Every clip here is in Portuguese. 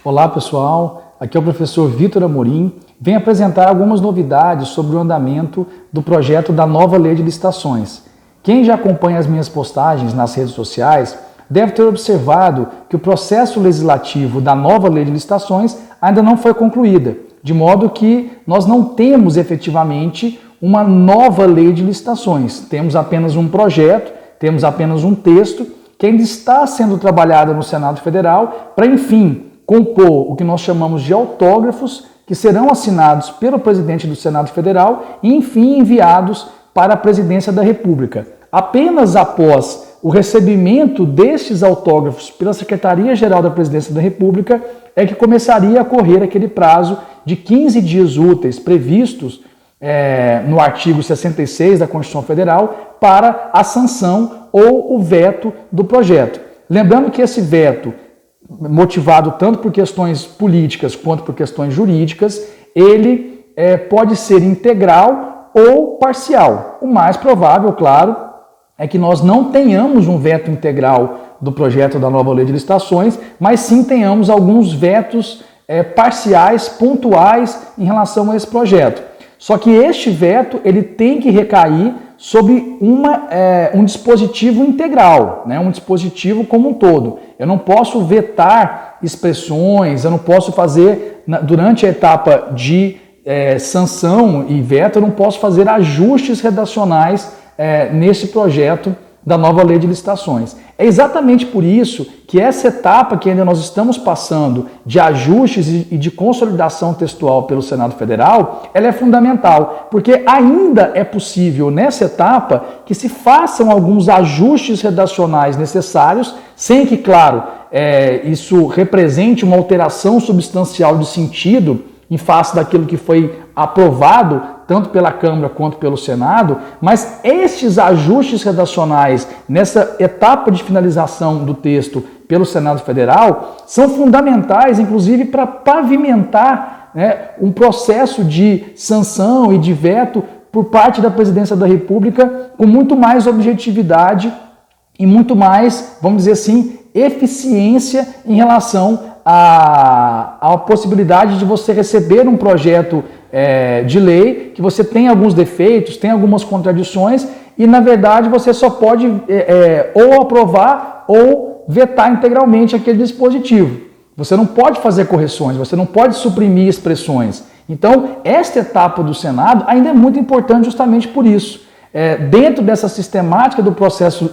Olá pessoal, aqui é o professor Vitor Amorim. Venho apresentar algumas novidades sobre o andamento do projeto da nova lei de licitações. Quem já acompanha as minhas postagens nas redes sociais deve ter observado que o processo legislativo da nova lei de licitações ainda não foi concluída, de modo que nós não temos efetivamente uma nova lei de licitações. Temos apenas um projeto, temos apenas um texto que ainda está sendo trabalhado no Senado Federal para, enfim, compor o que nós chamamos de autógrafos que serão assinados pelo presidente do Senado Federal e, enfim, enviados para a presidência da República. Apenas após o recebimento destes autógrafos pela Secretaria-Geral da Presidência da República é que começaria a correr aquele prazo de 15 dias úteis previstos no artigo 66 da Constituição Federal para a sanção ou o veto do projeto. Lembrando que esse veto, motivado tanto por questões políticas quanto por questões jurídicas, ele pode ser integral ou parcial. O mais provável, claro, é que nós não tenhamos um veto integral do projeto da nova lei de licitações, mas sim tenhamos alguns vetos parciais, pontuais em relação a esse projeto. Só que este veto ele tem que recair sobre um dispositivo integral, né? Um dispositivo como um todo. Eu não posso vetar expressões, eu não posso fazer, durante a etapa de sanção e veto, eu não posso fazer ajustes redacionais nesse projeto da nova lei de licitações. É exatamente por isso que essa etapa que ainda nós estamos passando de ajustes e de consolidação textual pelo Senado Federal, ela é fundamental, porque ainda é possível nessa etapa que se façam alguns ajustes redacionais necessários, sem que, claro, isso represente uma alteração substancial de sentido em face daquilo que foi aprovado tanto pela Câmara quanto pelo Senado, mas estes ajustes redacionais nessa etapa de finalização do texto pelo Senado Federal são fundamentais, inclusive, para pavimentar, né, um processo de sanção e de veto por parte da Presidência da República com muito mais objetividade e muito mais, vamos dizer assim, eficiência em relação à possibilidade de você receber um projeto de lei que você tem alguns defeitos, tem algumas contradições e, na verdade, você só pode ou aprovar ou vetar integralmente aquele dispositivo. Você não pode fazer correções, você não pode suprimir expressões. Então, esta etapa do Senado ainda é muito importante justamente por isso. Dentro dessa sistemática do processo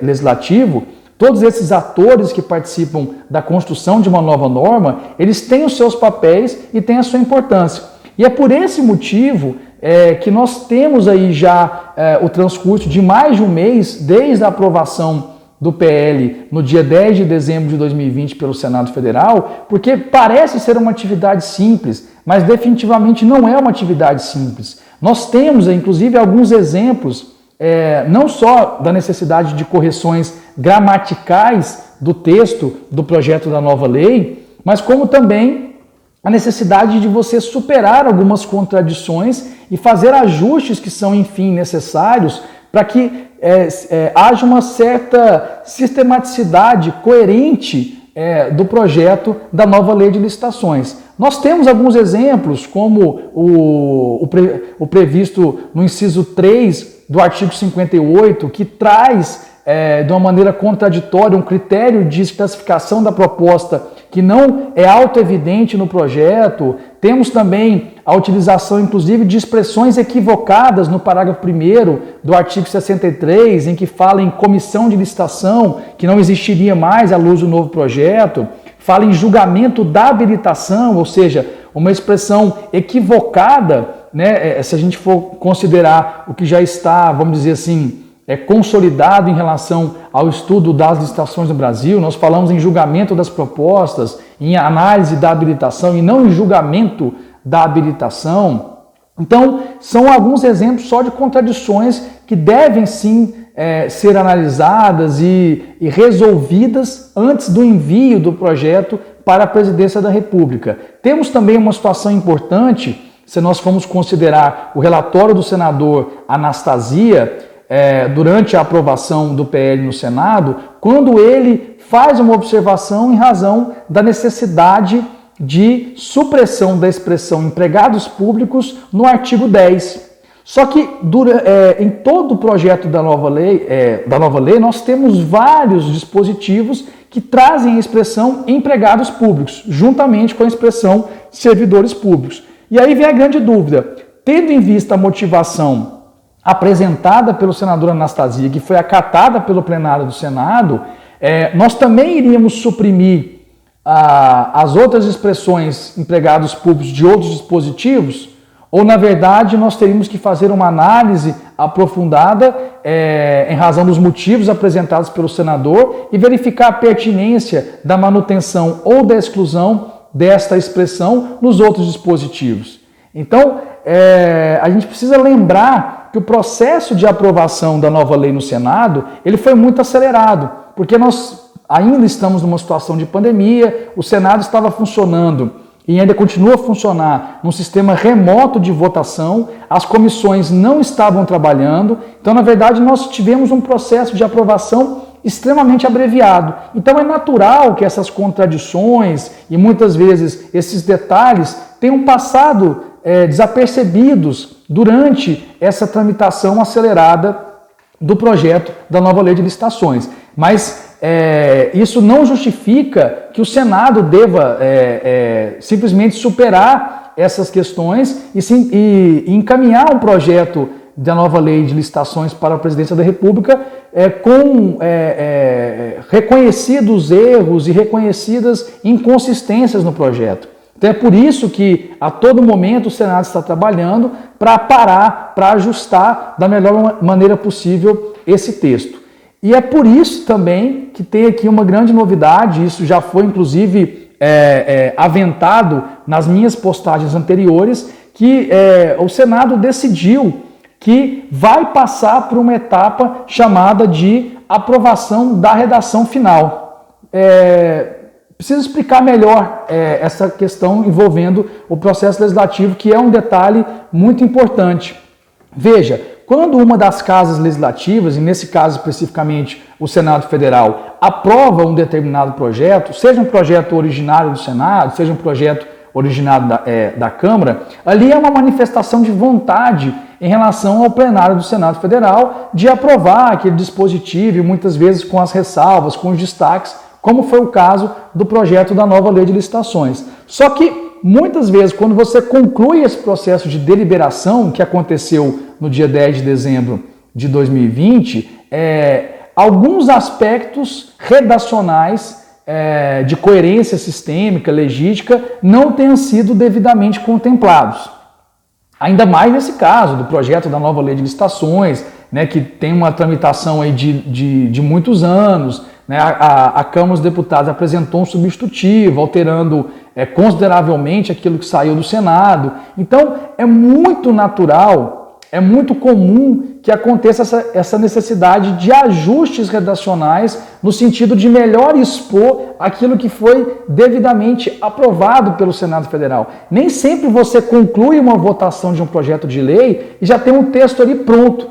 legislativo, todos esses atores que participam da construção de uma nova norma, eles têm os seus papéis e têm a sua importância. E é por esse motivo que nós temos aí já o transcurso de mais de um mês desde a aprovação do PL no dia 10 de dezembro de 2020 pelo Senado Federal, porque parece ser uma atividade simples, mas definitivamente não é uma atividade simples. Nós temos, inclusive, alguns exemplos, não só da necessidade de correções gramaticais do texto do projeto da nova lei, mas como também a necessidade de você superar algumas contradições e fazer ajustes que são, enfim, necessários para que haja uma certa sistematicidade coerente do projeto da nova lei de licitações. Nós temos alguns exemplos, como o previsto no inciso 3 do artigo 58, que traz de uma maneira contraditória um critério de especificação da proposta que não é autoevidente no projeto. Temos também a utilização, inclusive, de expressões equivocadas no parágrafo 1º do artigo 63, em que fala em comissão de licitação, que não existiria mais à luz do novo projeto. Fala em julgamento da habilitação, ou seja, uma expressão equivocada, né, se a gente for considerar o que já está, vamos dizer assim, consolidado em relação ao estudo das licitações no Brasil. Nós falamos em julgamento das propostas, em análise da habilitação e não em julgamento da habilitação. Então, são alguns exemplos só de contradições que devem sim ser analisadas e resolvidas antes do envio do projeto para a Presidência da República. Temos também uma situação importante, se nós formos considerar o relatório do senador Anastasia, durante a aprovação do PL no Senado, quando ele faz uma observação em razão da necessidade de supressão da expressão empregados públicos no artigo 10. Só que em todo o projeto da nova lei, nós temos vários dispositivos que trazem a expressão empregados públicos, juntamente com a expressão servidores públicos. E aí vem a grande dúvida, tendo em vista a motivação apresentada pelo senador Anastasia, que foi acatada pelo plenário do Senado, nós também iríamos suprimir as outras expressões empregados públicos de outros dispositivos? Ou, na verdade, nós teríamos que fazer uma análise aprofundada em razão dos motivos apresentados pelo senador e verificar a pertinência da manutenção ou da exclusão desta expressão nos outros dispositivos? Então, a gente precisa lembrar que o processo de aprovação da nova lei no Senado, ele foi muito acelerado, porque nós ainda estamos numa situação de pandemia, o Senado estava funcionando e ainda continua a funcionar num sistema remoto de votação, as comissões não estavam trabalhando, então, na verdade, nós tivemos um processo de aprovação extremamente abreviado. Então, é natural que essas contradições e, muitas vezes, esses detalhes tenham passado desapercebidos durante essa tramitação acelerada do projeto da nova lei de licitações. Mas isso não justifica que o Senado deva simplesmente superar essas questões e encaminhar um projeto da nova lei de licitações para a presidência da República com reconhecidos erros e reconhecidas inconsistências no projeto. Então é por isso que a todo momento o Senado está trabalhando para parar, para ajustar da melhor maneira possível esse texto. E é por isso também que tem aqui uma grande novidade, isso já foi inclusive aventado nas minhas postagens anteriores, que o Senado decidiu que vai passar por uma etapa chamada de aprovação da redação final. Preciso explicar melhor essa questão envolvendo o processo legislativo, que é um detalhe muito importante. Veja, quando uma das casas legislativas, e nesse caso especificamente o Senado Federal, aprova um determinado projeto, seja um projeto originário do Senado, seja um projeto originário da Câmara, ali é uma manifestação de vontade em relação ao plenário do Senado Federal de aprovar aquele dispositivo, e muitas vezes com as ressalvas, com os destaques, como foi o caso do projeto da nova lei de licitações. Só que, muitas vezes, quando você conclui esse processo de deliberação, que aconteceu no dia 10 de dezembro de 2020, alguns aspectos redacionais de coerência sistêmica, legística, não tenham sido devidamente contemplados. Ainda mais nesse caso do projeto da nova lei de licitações, né, que tem uma tramitação aí de muitos anos, né, a Câmara dos Deputados apresentou um substitutivo, alterando consideravelmente aquilo que saiu do Senado. Então, é muito natural, é muito comum que aconteça essa necessidade de ajustes redacionais no sentido de melhor expor aquilo que foi devidamente aprovado pelo Senado Federal. Nem sempre você conclui uma votação de um projeto de lei e já tem um texto ali pronto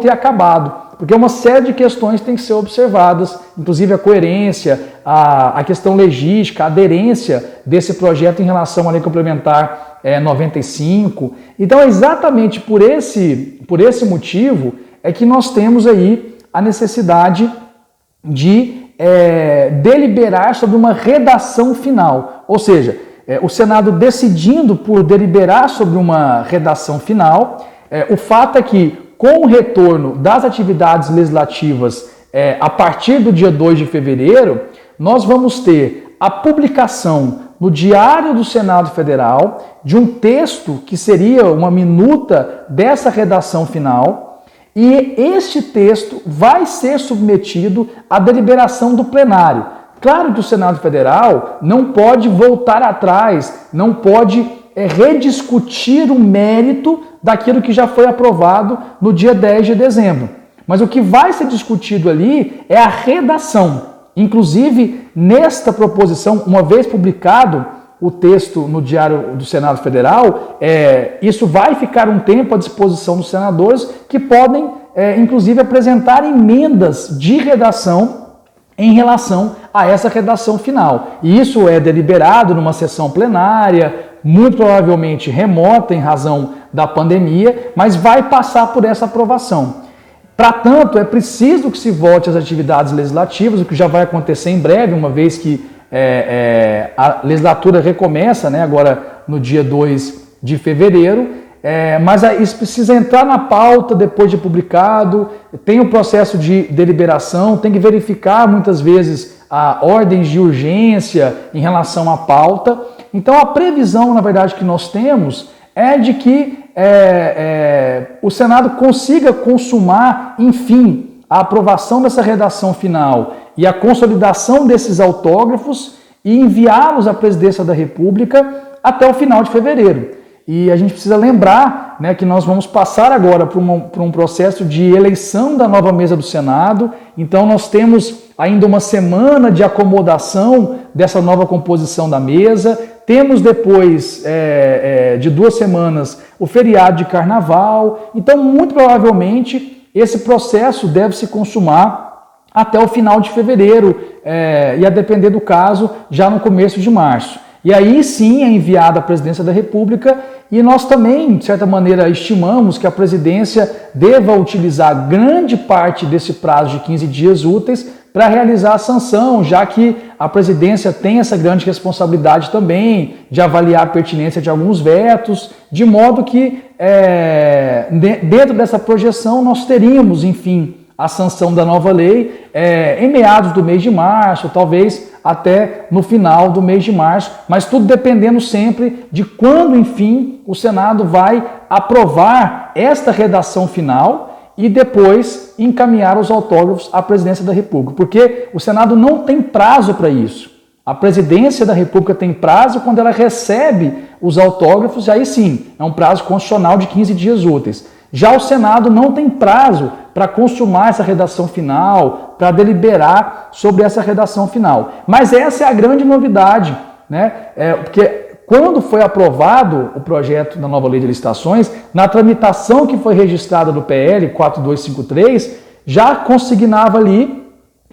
e acabado. Porque uma série de questões tem que ser observadas, inclusive a coerência, a questão legística, a aderência desse projeto em relação à Lei Complementar 95. Então, exatamente por esse motivo é que nós temos aí a necessidade de deliberar sobre uma redação final. Ou seja, o Senado decidindo por deliberar sobre uma redação final, o fato é que, com o retorno das atividades legislativas a partir do dia 2 de fevereiro, nós vamos ter a publicação no Diário do Senado Federal de um texto que seria uma minuta dessa redação final, e este texto vai ser submetido à deliberação do plenário. Claro que o Senado Federal não pode voltar atrás, não pode rediscutir o mérito daquilo que já foi aprovado no dia 10 de dezembro. Mas o que vai ser discutido ali é a redação. Inclusive, nesta proposição, uma vez publicado o texto no Diário do Senado Federal, isso vai ficar um tempo à disposição dos senadores que podem inclusive, apresentar emendas de redação em relação a essa redação final. E isso é deliberado numa sessão plenária, muito provavelmente remota em razão da pandemia, mas vai passar por essa aprovação. Para tanto, é preciso que se volte às atividades legislativas, o que já vai acontecer em breve, uma vez que a legislatura recomeça, né, agora no dia 2 de fevereiro, mas isso precisa entrar na pauta depois de publicado, tem o processo de deliberação, tem que verificar muitas vezes a ordens de urgência em relação à pauta. Então a previsão, na verdade, que nós temos é de que o Senado consiga consumar, enfim, a aprovação dessa redação final e a consolidação desses autógrafos e enviá-los à Presidência da República até o final de fevereiro. E a gente precisa lembrar, né, que nós vamos passar agora por um processo de eleição da nova mesa do Senado. Então nós temos ainda uma semana de acomodação dessa nova composição da mesa. Temos depois de 2 semanas o feriado de carnaval. Então, muito provavelmente, esse processo deve se consumar até o final de fevereiro e, a depender do caso, já no começo de março. E aí sim é enviada à Presidência da República e nós também, de certa maneira, estimamos que a Presidência deva utilizar grande parte desse prazo de 15 dias úteis para realizar a sanção, já que a Presidência tem essa grande responsabilidade também de avaliar a pertinência de alguns vetos, de modo que dentro dessa projeção nós teríamos, enfim, a sanção da nova lei em meados do mês de março, talvez até no final do mês de março, mas tudo dependendo sempre de quando, enfim, o Senado vai aprovar esta redação final e depois encaminhar os autógrafos à Presidência da República, porque o Senado não tem prazo para isso. A Presidência da República tem prazo quando ela recebe os autógrafos, e aí sim, é um prazo constitucional de 15 dias úteis. Já o Senado não tem prazo para consumar essa redação final, para deliberar sobre essa redação final. Mas essa é a grande novidade, né? Porque quando foi aprovado o projeto da nova lei de licitações, na tramitação que foi registrada do PL 4253, já consignava ali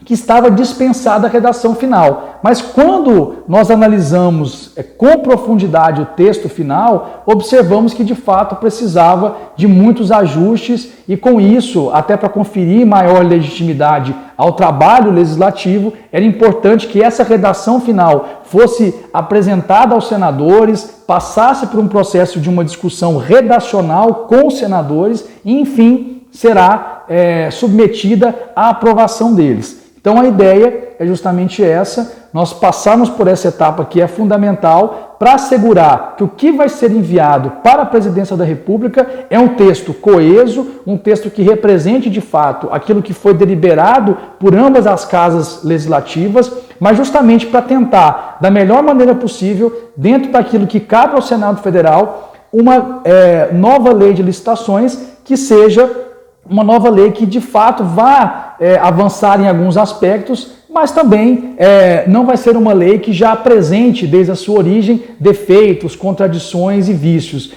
que estava dispensada a redação final. Mas quando nós analisamos com profundidade o texto final, observamos que de fato precisava de muitos ajustes e com isso, até para conferir maior legitimidade ao trabalho legislativo, era importante que essa redação final fosse apresentada aos senadores, passasse por um processo de uma discussão redacional com os senadores e, enfim, será submetida à aprovação deles. Então a ideia é justamente essa, nós passarmos por essa etapa que é fundamental para assegurar que o que vai ser enviado para a Presidência da República é um texto coeso, um texto que represente de fato aquilo que foi deliberado por ambas as casas legislativas, mas justamente para tentar, da melhor maneira possível, dentro daquilo que cabe ao Senado Federal, uma nova lei de licitações que seja uma nova lei que de fato vá avançar em alguns aspectos, mas também não vai ser uma lei que já apresente desde a sua origem defeitos, contradições e vícios.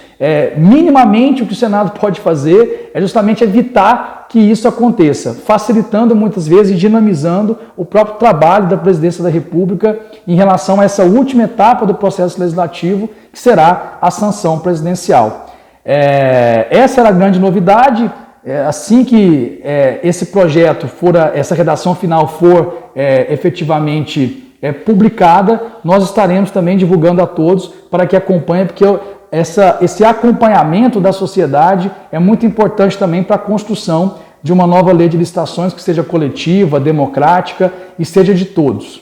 Minimamente o que o Senado pode fazer é justamente evitar que isso aconteça, facilitando muitas vezes e dinamizando o próprio trabalho da Presidência da República em relação a essa última etapa do processo legislativo, que será a sanção presidencial. Essa era a grande novidade. Assim que esse projeto essa redação final for efetivamente publicada, nós estaremos também divulgando a todos para que acompanhem, porque esse acompanhamento da sociedade é muito importante também para a construção de uma nova lei de licitações que seja coletiva, democrática e seja de todos.